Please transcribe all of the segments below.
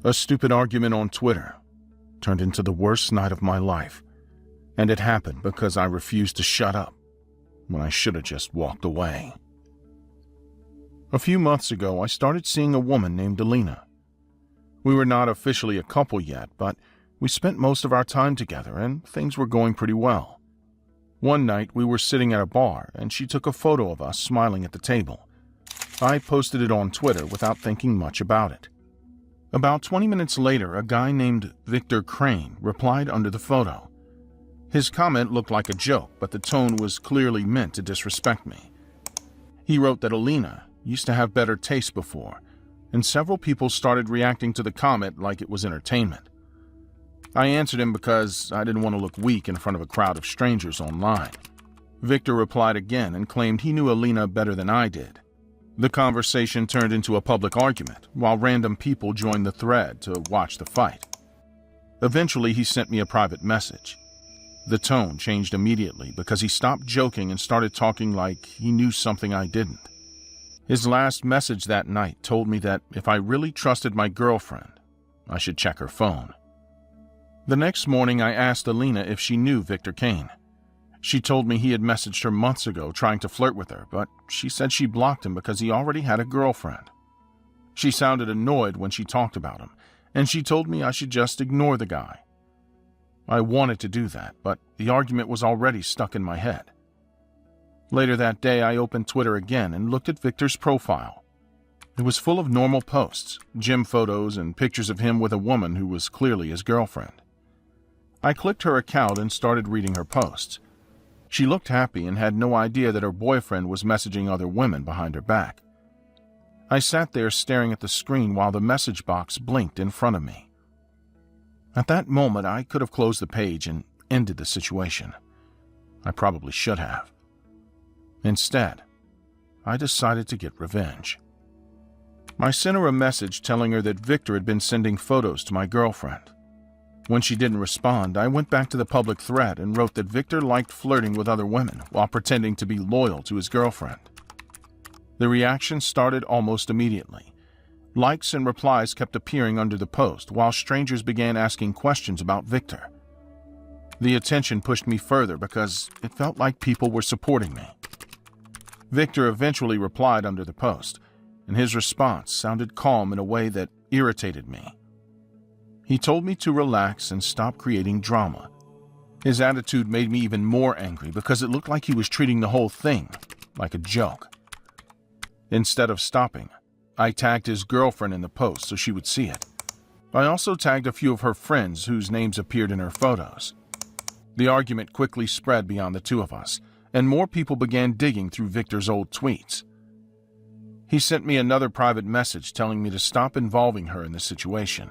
A stupid argument on Twitter turned into the worst night of my life, and it happened because I refused to shut up when I should have just walked away. A few months ago, I started seeing a woman named Alina. We were not officially a couple yet, but we spent most of our time together and things were going pretty well. One night, we were sitting at a bar and she took a photo of us smiling at the table. I posted it on Twitter without thinking much about it. About 20 minutes later, a guy named Victor Crane replied under the photo. His comment looked like a joke, but the tone was clearly meant to disrespect me. He wrote that Alina used to have better taste before, and several people started reacting to the comment like it was entertainment. I answered him because I didn't want to look weak in front of a crowd of strangers online. Victor replied again and claimed he knew Alina better than I did. The conversation turned into a public argument, while random people joined the thread to watch the fight. Eventually, he sent me a private message. The tone changed immediately because he stopped joking and started talking like he knew something I didn't. His last message that night told me that if I really trusted my girlfriend, I should check her phone. The next morning, I asked Alina if she knew Victor Kane. She told me he had messaged her months ago trying to flirt with her, but she said she blocked him because he already had a girlfriend. She sounded annoyed when she talked about him, and she told me I should just ignore the guy. I wanted to do that, but the argument was already stuck in my head. Later that day, I opened Twitter again and looked at Victor's profile. It was full of normal posts, gym photos, and pictures of him with a woman who was clearly his girlfriend. I clicked her account and started reading her posts. She looked happy and had no idea that her boyfriend was messaging other women behind her back. I sat there staring at the screen while the message box blinked in front of me. At that moment, I could have closed the page and ended the situation. I probably should have. Instead, I decided to get revenge. I sent her a message telling her that Victor had been sending photos to my girlfriend. When she didn't respond, I went back to the public thread and wrote that Victor liked flirting with other women while pretending to be loyal to his girlfriend. The reaction started almost immediately. Likes and replies kept appearing under the post while strangers began asking questions about Victor. The attention pushed me further because it felt like people were supporting me. Victor eventually replied under the post, and his response sounded calm in a way that irritated me. He told me to relax and stop creating drama. His attitude made me even more angry because it looked like he was treating the whole thing like a joke. Instead of stopping, I tagged his girlfriend in the post so she would see it. I also tagged a few of her friends whose names appeared in her photos. The argument quickly spread beyond the two of us, and more people began digging through Victor's old tweets. He sent me another private message telling me to stop involving her in the situation.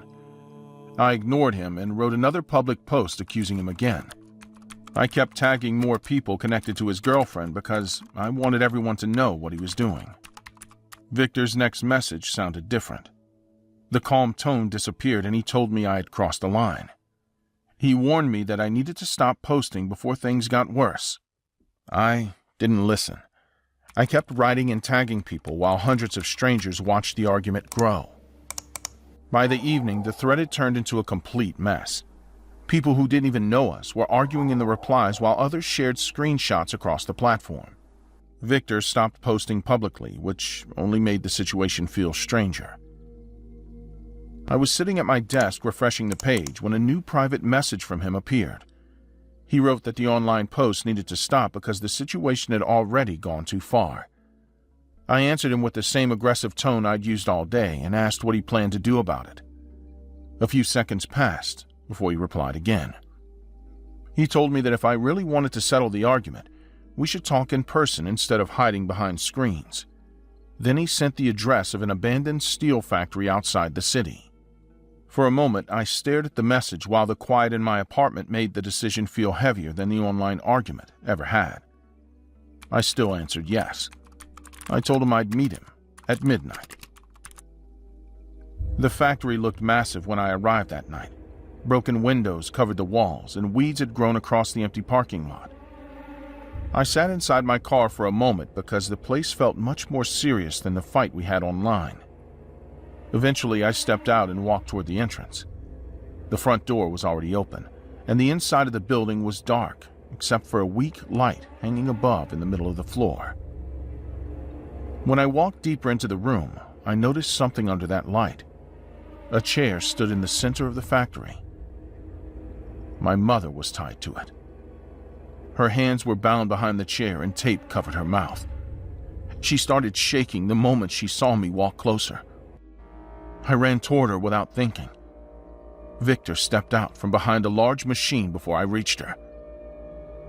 I ignored him and wrote another public post accusing him again. I kept tagging more people connected to his girlfriend because I wanted everyone to know what he was doing. Victor's next message sounded different. The calm tone disappeared and he told me I had crossed the line. He warned me that I needed to stop posting before things got worse. I didn't listen. I kept writing and tagging people while hundreds of strangers watched the argument grow. By the evening, the thread had turned into a complete mess. People who didn't even know us were arguing in the replies while others shared screenshots across the platform. Victor stopped posting publicly, which only made the situation feel stranger. I was sitting at my desk refreshing the page when a new private message from him appeared. He wrote that the online post needed to stop because the situation had already gone too far. I answered him with the same aggressive tone I'd used all day and asked what he planned to do about it. A few seconds passed before he replied again. He told me that if I really wanted to settle the argument, we should talk in person instead of hiding behind screens. Then he sent the address of an abandoned steel factory outside the city. For a moment, I stared at the message while the quiet in my apartment made the decision feel heavier than the online argument ever had. I still answered yes. I told him I'd meet him at midnight. The factory looked massive when I arrived that night. Broken windows covered the walls, and weeds had grown across the empty parking lot. I sat inside my car for a moment because the place felt much more serious than the fight we had online. Eventually, I stepped out and walked toward the entrance. The front door was already open, and the inside of the building was dark, except for a weak light hanging above in the middle of the floor. When I walked deeper into the room, I noticed something under that light. A chair stood in the center of the factory. My mother was tied to it. Her hands were bound behind the chair and tape covered her mouth. She started shaking the moment she saw me walk closer. I ran toward her without thinking. Victor stepped out from behind a large machine before I reached her.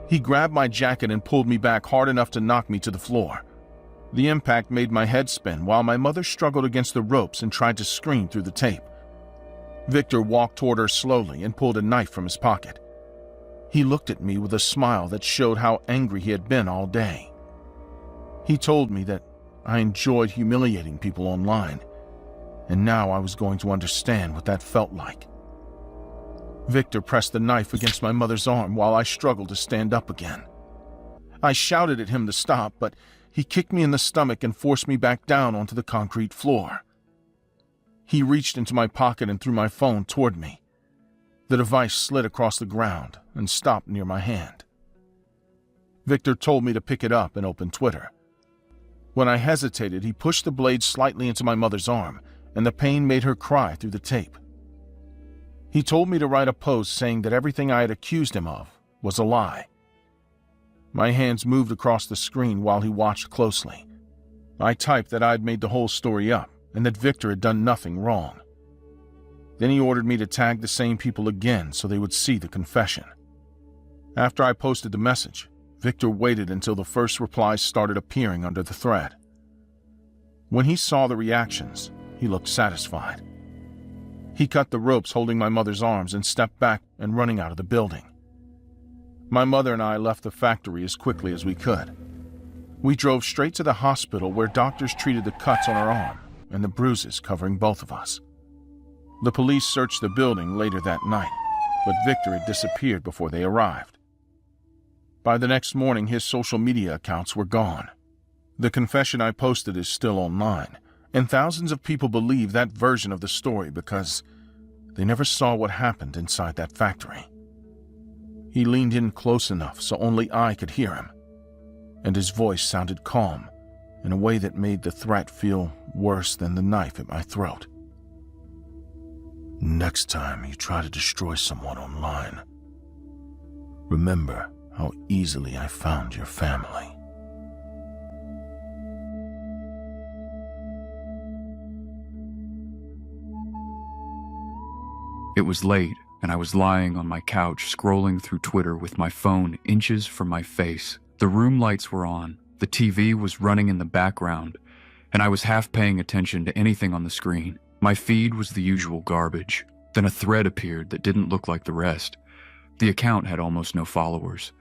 He grabbed my jacket and pulled me back hard enough to knock me to the floor. The impact made my head spin while my mother struggled against the ropes and tried to scream through the tape. Victor walked toward her slowly and pulled a knife from his pocket. He looked at me with a smile that showed how angry he had been all day. He told me that I enjoyed humiliating people online, and now I was going to understand what that felt like. Victor pressed the knife against my mother's arm while I struggled to stand up again. I shouted at him to stop, but he kicked me in the stomach and forced me back down onto the concrete floor. He reached into my pocket and threw my phone toward me. The device slid across the ground and stopped near my hand. Victor told me to pick it up and open Twitter. When I hesitated, he pushed the blade slightly into my mother's arm, and the pain made her cry through the tape. He told me to write a post saying that everything I had accused him of was a lie. My hands moved across the screen while he watched closely. I typed that I'd made the whole story up and that Victor had done nothing wrong. Then he ordered me to tag the same people again so they would see the confession. After I posted the message, Victor waited until the first replies started appearing under the thread. When he saw the reactions, he looked satisfied. He cut the ropes holding my mother's arms and stepped back and running out of the building. My mother and I left the factory as quickly as we could. We drove straight to the hospital where doctors treated the cuts on our arm and the bruises covering both of us. The police searched the building later that night, but Victor had disappeared before they arrived. By the next morning, his social media accounts were gone. The confession I posted is still online, and thousands of people believe that version of the story because they never saw what happened inside that factory. He leaned in close enough so only I could hear him, and his voice sounded calm in a way that made the threat feel worse than the knife at my throat. Next time you try to destroy someone online, remember how easily I found your family. It was late, and I was lying on my couch scrolling through Twitter with my phone inches from my face. The room lights were on, the TV was running in the background, and I was half paying attention to anything on the screen. My feed was the usual garbage. Then a thread appeared that didn't look like the rest. The account had almost no followers.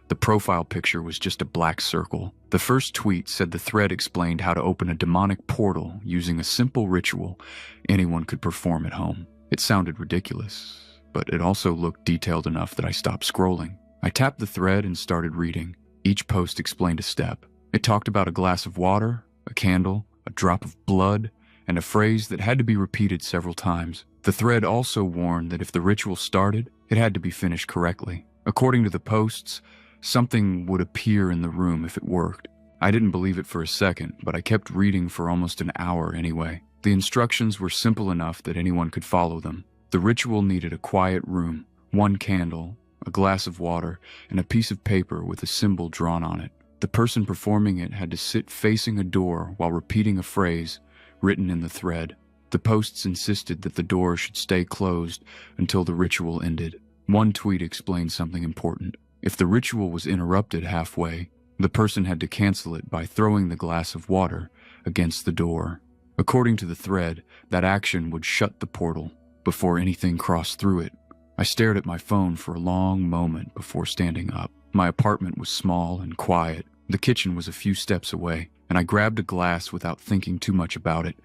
The profile picture was just a black circle. The first tweet said the thread explained how to open a demonic portal using a simple ritual anyone could perform at home. It sounded ridiculous, but it also looked detailed enough that I stopped scrolling. I tapped the thread and started reading. Each post explained a step. It talked about a glass of water, a candle, a drop of blood, and a phrase that had to be repeated several times. The thread also warned that if the ritual started, it had to be finished correctly. According to the posts, something would appear in the room if it worked. I didn't believe it for a second, but I kept reading for almost an hour anyway. The instructions were simple enough that anyone could follow them. The ritual needed a quiet room, one candle, a glass of water, and a piece of paper with a symbol drawn on it. The person performing it had to sit facing a door while repeating a phrase written in the thread. The posts insisted that the door should stay closed until the ritual ended. One tweet explained something important. If the ritual was interrupted halfway, the person had to cancel it by throwing the glass of water against the door. According to the thread, that action would shut the portal before anything crossed through it. I stared at my phone for a long moment before standing up. My apartment was small and quiet. The kitchen was a few steps away, and I grabbed a glass without thinking too much about it.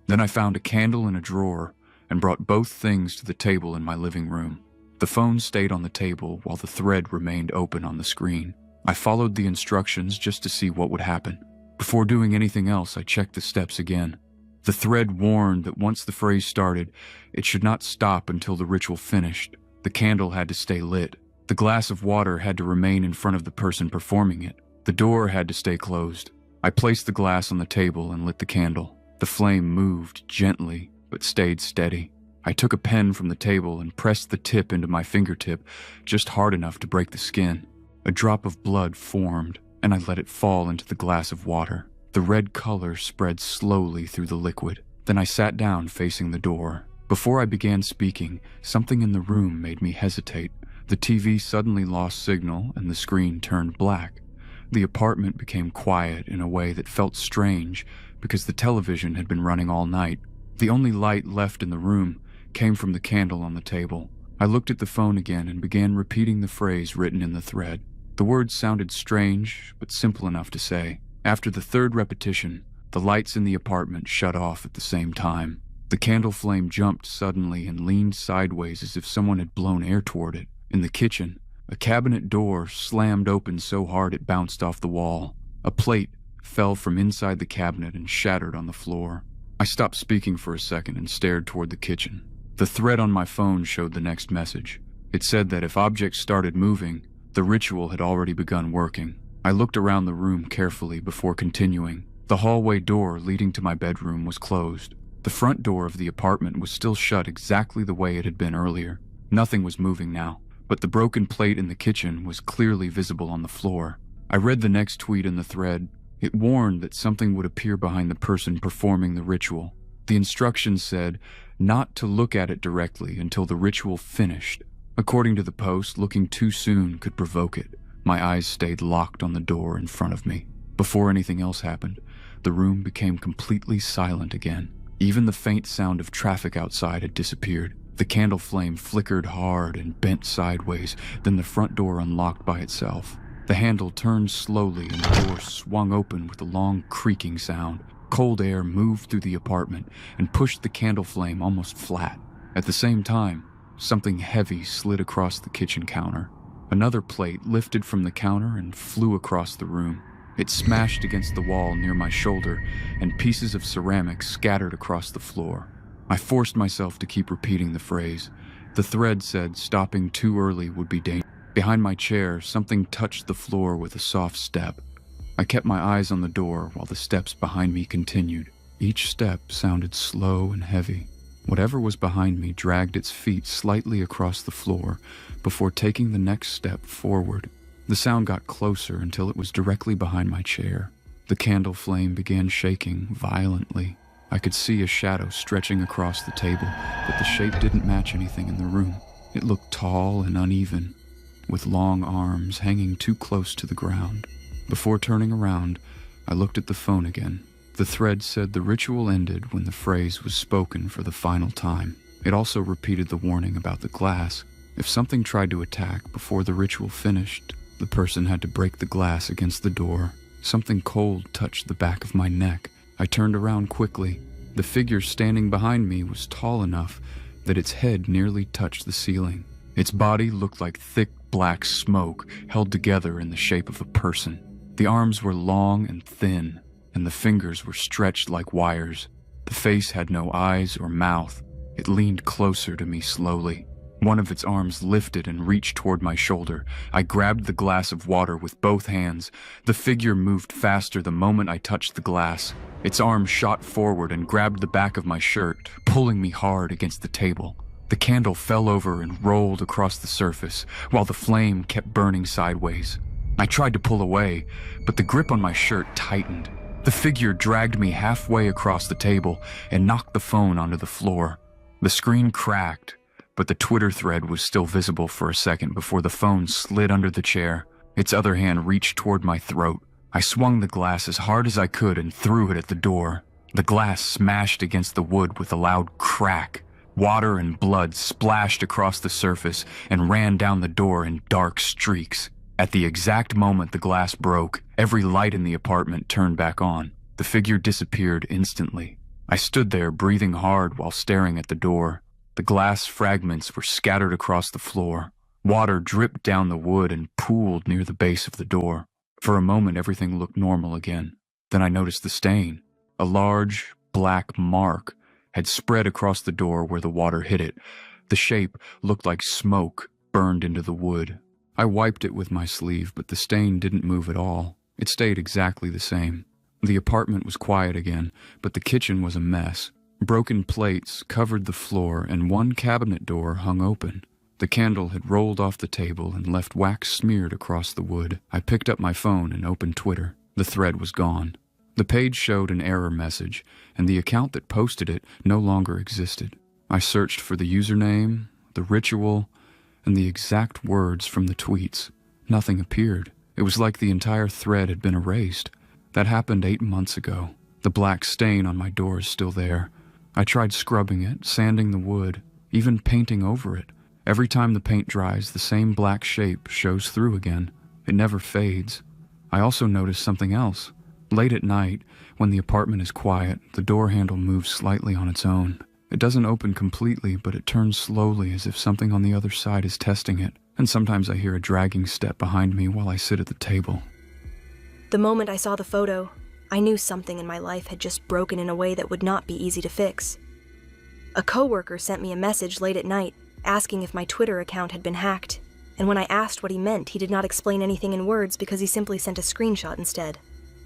Then I found a candle in a drawer and brought both things to the table in my living room. The phone stayed on the table while the thread remained open on the screen. I followed the instructions just to see what would happen. Before doing anything else, I checked the steps again. The thread warned that once the phrase started, it should not stop until the ritual finished. The candle had to stay lit. The glass of water had to remain in front of the person performing it. The door had to stay closed. I placed the glass on the table and lit the candle. The flame moved gently, but stayed steady. I took a pen from the table and pressed the tip into my fingertip, just hard enough to break the skin. A drop of blood formed, and I let it fall into the glass of water. The red color spread slowly through the liquid. Then I sat down facing the door. Before I began speaking, something in the room made me hesitate. The TV suddenly lost signal and the screen turned black. The apartment became quiet in a way that felt strange because the television had been running all night. The only light left in the room came from the candle on the table. I looked at the phone again and began repeating the phrase written in the thread. The words sounded strange, but simple enough to say. After the third repetition, the lights in the apartment shut off at the same time. The candle flame jumped suddenly and leaned sideways as if someone had blown air toward it. In the kitchen, a cabinet door slammed open so hard it bounced off the wall. A plate fell from inside the cabinet and shattered on the floor. I stopped speaking for a second and stared toward the kitchen. The thread on my phone showed the next message. It said that if objects started moving, the ritual had already begun working. I looked around the room carefully before continuing. The hallway door leading to my bedroom was closed. The front door of the apartment was still shut exactly the way it had been earlier. Nothing was moving now, but the broken plate in the kitchen was clearly visible on the floor. I read the next tweet in the thread. It warned that something would appear behind the person performing the ritual. The instructions said not to look at it directly until the ritual finished. According to the post, looking too soon could provoke it. My eyes stayed locked on the door in front of me. Before anything else happened, the room became completely silent again. Even the faint sound of traffic outside had disappeared. The candle flame flickered hard and bent sideways, then the front door unlocked by itself. The handle turned slowly and the door swung open with a long creaking sound. Cold air moved through the apartment and pushed the candle flame almost flat. At the same time, something heavy slid across the kitchen counter. Another plate lifted from the counter and flew across the room. It smashed against the wall near my shoulder, and pieces of ceramic scattered across the floor. I forced myself to keep repeating the phrase. The thread said stopping too early would be dangerous. Behind my chair, something touched the floor with a soft step. I kept my eyes on the door while the steps behind me continued. Each step sounded slow and heavy. Whatever was behind me dragged its feet slightly across the floor before taking the next step forward. The sound got closer until it was directly behind my chair. The candle flame began shaking violently. I could see a shadow stretching across the table, but the shape didn't match anything in the room. It looked tall and uneven, with long arms hanging too close to the ground. Before turning around, I looked at the phone again. The thread said the ritual ended when the phrase was spoken for the final time. It also repeated the warning about the glass. If something tried to attack before the ritual finished, the person had to break the glass against the door. Something cold touched the back of my neck. I turned around quickly. The figure standing behind me was tall enough that its head nearly touched the ceiling. Its body looked like thick black smoke held together in the shape of a person. The arms were long and thin, and the fingers were stretched like wires. The face had no eyes or mouth. It leaned closer to me slowly. One of its arms lifted and reached toward my shoulder. I grabbed the glass of water with both hands. The figure moved faster the moment I touched the glass. Its arm shot forward and grabbed the back of my shirt, pulling me hard against the table. The candle fell over and rolled across the surface, while the flame kept burning sideways. I tried to pull away, but the grip on my shirt tightened. The figure dragged me halfway across the table and knocked the phone onto the floor. The screen cracked, but the Twitter thread was still visible for a second before the phone slid under the chair. Its other hand reached toward my throat. I swung the glass as hard as I could and threw it at the door. The glass smashed against the wood with a loud crack. Water and blood splashed across the surface and ran down the door in dark streaks. At the exact moment the glass broke, every light in the apartment turned back on. The figure disappeared instantly. I stood there breathing hard while staring at the door. The glass fragments were scattered across the floor. Water dripped down the wood and pooled near the base of the door. For a moment everything looked normal again. Then I noticed the stain. A large, black mark had spread across the door where the water hit it. The shape looked like smoke burned into the wood. I wiped it with my sleeve, but the stain didn't move at all. It stayed exactly the same. The apartment was quiet again, but the kitchen was a mess. Broken plates covered the floor, and one cabinet door hung open. The candle had rolled off the table and left wax smeared across the wood. I picked up my phone and opened Twitter. The thread was gone. The page showed an error message, and the account that posted it no longer existed. I searched for the username, the ritual, and the exact words from the tweets. Nothing appeared. It was like the entire thread had been erased. That happened 8 months ago. The black stain on my door is still there. I tried scrubbing it, sanding the wood, even painting over it. Every time the paint dries, the same black shape shows through again. It never fades. I also noticed something else. Late at night, when the apartment is quiet, the door handle moves slightly on its own. It doesn't open completely, but it turns slowly as if something on the other side is testing it, and sometimes I hear a dragging step behind me while I sit at the table. The moment I saw the photo, I knew something in my life had just broken in a way that would not be easy to fix. A coworker sent me a message late at night, asking if my Twitter account had been hacked, and when I asked what he meant, he did not explain anything in words because he simply sent a screenshot instead.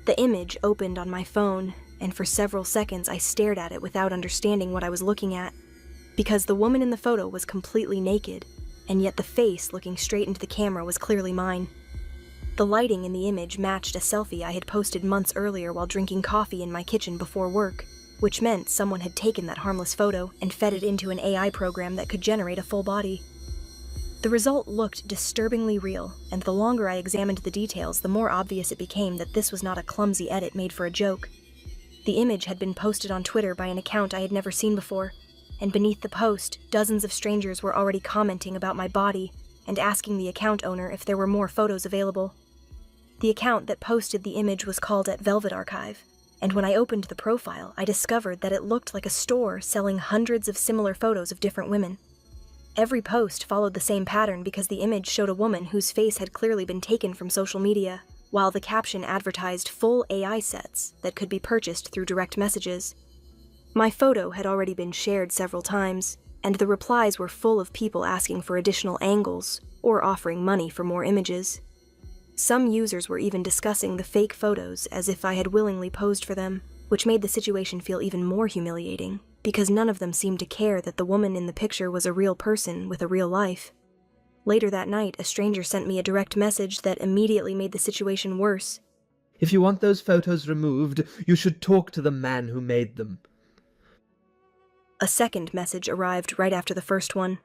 The image opened on my phone, and for several seconds I stared at it without understanding what I was looking at, because the woman in the photo was completely naked, and yet the face looking straight into the camera was clearly mine. The lighting in the image matched a selfie I had posted months earlier while drinking coffee in my kitchen before work, which meant someone had taken that harmless photo and fed it into an AI program that could generate a full body. The result looked disturbingly real, and the longer I examined the details, the more obvious it became that this was not a clumsy edit made for a joke. The image had been posted on Twitter by an account I had never seen before, and beneath the post, dozens of strangers were already commenting about my body and asking the account owner if there were more photos available. The account that posted the image was called @Velvet Archive, and when I opened the profile, I discovered that it looked like a store selling hundreds of similar photos of different women. Every post followed the same pattern because the image showed a woman whose face had clearly been taken from social media, while the caption advertised full AI sets that could be purchased through direct messages. My photo had already been shared several times, and the replies were full of people asking for additional angles or offering money for more images. Some users were even discussing the fake photos as if I had willingly posed for them, which made the situation feel even more humiliating, because none of them seemed to care that the woman in the picture was a real person with a real life. Later that night, a stranger sent me a direct message that immediately made the situation worse. If you want those photos removed, you should talk to the man who made them. A second message arrived right after the first one.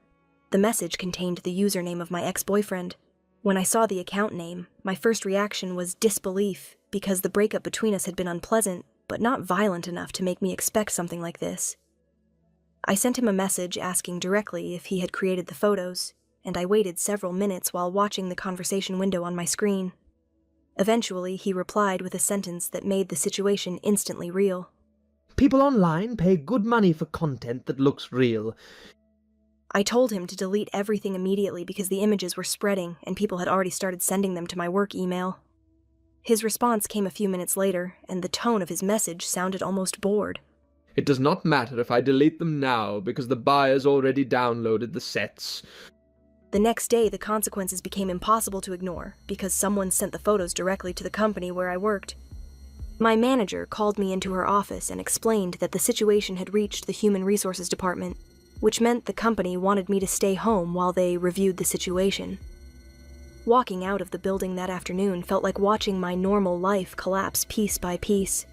The message contained the username of my ex-boyfriend. When I saw the account name, my first reaction was disbelief, because the breakup between us had been unpleasant, but not violent enough to make me expect something like this. I sent him a message asking directly if he had created the photos, and I waited several minutes while watching the conversation window on my screen. Eventually, he replied with a sentence that made the situation instantly real. People online pay good money for content that looks real. I told him to delete everything immediately because the images were spreading and people had already started sending them to my work email. His response came a few minutes later, and the tone of his message sounded almost bored. It does not matter if I delete them now, because the buyers already downloaded the sets. The next day, the consequences became impossible to ignore, because someone sent the photos directly to the company where I worked. My manager called me into her office and explained that the situation had reached the Human Resources Department, which meant the company wanted me to stay home while they reviewed the situation. Walking out of the building that afternoon felt like watching my normal life collapse piece by piece.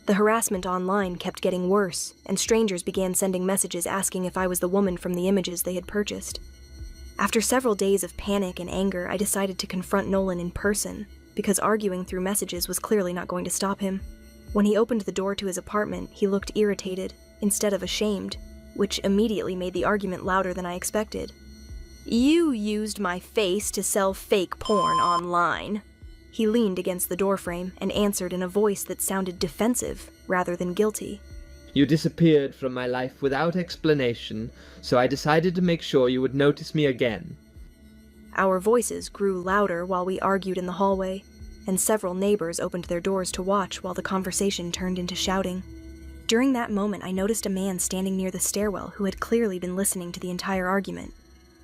The harassment online kept getting worse, and strangers began sending messages asking if I was the woman from the images they had purchased. After several days of panic and anger, I decided to confront Nolan in person, because arguing through messages was clearly not going to stop him. When he opened the door to his apartment, he looked irritated, instead of ashamed, which immediately made the argument louder than I expected. "You used my face to sell fake porn online." He leaned against the doorframe and answered in a voice that sounded defensive rather than guilty. You disappeared from my life without explanation, so I decided to make sure you would notice me again. Our voices grew louder while we argued in the hallway, and several neighbors opened their doors to watch while the conversation turned into shouting. During that moment, I noticed a man standing near the stairwell who had clearly been listening to the entire argument.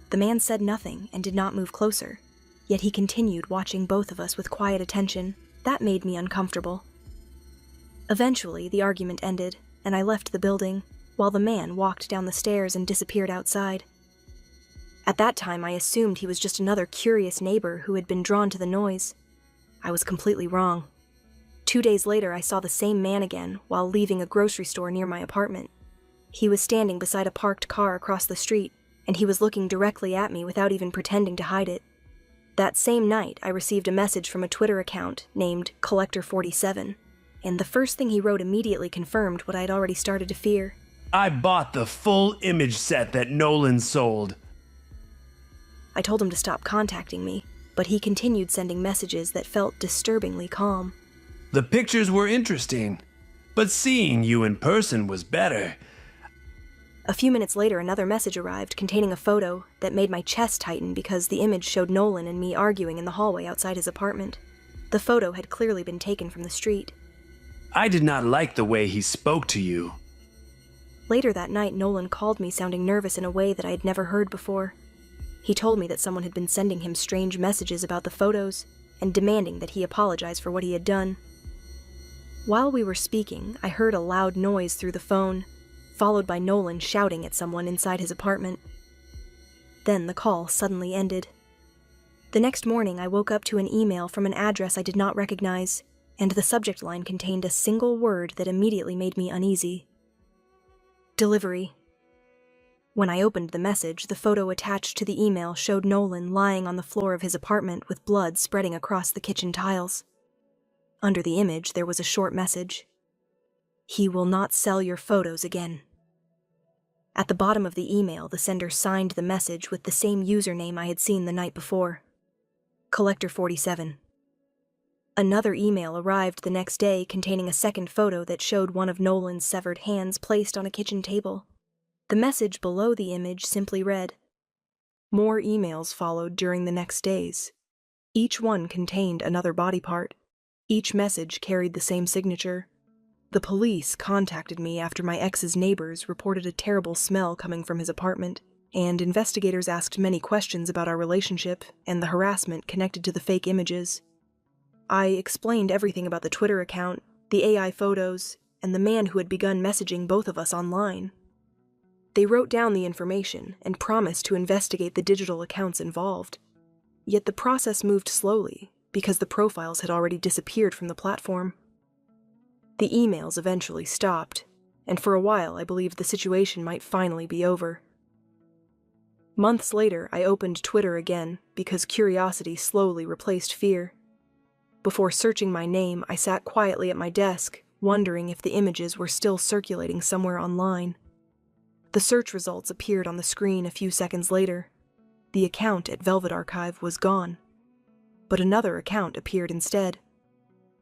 The man said nothing and did not move closer, yet he continued watching both of us with quiet attention. That made me uncomfortable. Eventually, the argument ended, and I left the building, while the man walked down the stairs and disappeared outside. At that time, I assumed he was just another curious neighbor who had been drawn to the noise. I was completely wrong. 2 days later, I saw the same man again while leaving a grocery store near my apartment. He was standing beside a parked car across the street, and he was looking directly at me without even pretending to hide it. That same night, I received a message from a Twitter account named Collector47, and the first thing he wrote immediately confirmed what I had already started to fear. I bought the full image set that Nolan sold. I told him to stop contacting me, but he continued sending messages that felt disturbingly calm. The pictures were interesting, but seeing you in person was better. A few minutes later, another message arrived containing a photo that made my chest tighten because the image showed Nolan and me arguing in the hallway outside his apartment. The photo had clearly been taken from the street. I did not like the way he spoke to you. Later that night, Nolan called me sounding nervous in a way that I had never heard before. He told me that someone had been sending him strange messages about the photos and demanding that he apologize for what he had done. While we were speaking, I heard a loud noise through the phone, followed by Nolan shouting at someone inside his apartment. Then the call suddenly ended. The next morning, I woke up to an email from an address I did not recognize, and the subject line contained a single word that immediately made me uneasy. Delivery. When I opened the message, the photo attached to the email showed Nolan lying on the floor of his apartment with blood spreading across the kitchen tiles. Under the image, there was a short message. He will not sell your photos again. At the bottom of the email, the sender signed the message with the same username I had seen the night before. Collector47. Another email arrived the next day containing a second photo that showed one of Nolan's severed hands placed on a kitchen table. The message below the image simply read, "More emails followed during the next days. Each one contained another body part. Each message carried the same signature. The police contacted me after my ex's neighbors reported a terrible smell coming from his apartment, and investigators asked many questions about our relationship and the harassment connected to the fake images. I explained everything about the Twitter account, the AI photos, and the man who had begun messaging both of us online. They wrote down the information and promised to investigate the digital accounts involved. Yet the process moved slowly because the profiles had already disappeared from the platform. The emails eventually stopped, and for a while I believed the situation might finally be over. Months later, I opened Twitter again because curiosity slowly replaced fear. Before searching my name, I sat quietly at my desk, wondering if the images were still circulating somewhere online. The search results appeared on the screen a few seconds later. The account at Velvet Archive was gone, but another account appeared instead.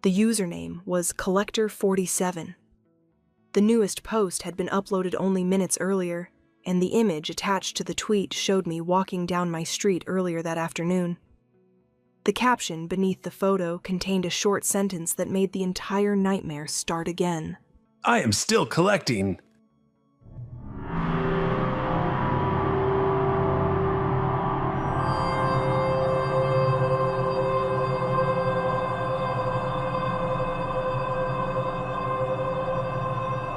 The username was Collector47. The newest post had been uploaded only minutes earlier, and the image attached to the tweet showed me walking down my street earlier that afternoon. The caption beneath the photo contained a short sentence that made the entire nightmare start again. I am still collecting.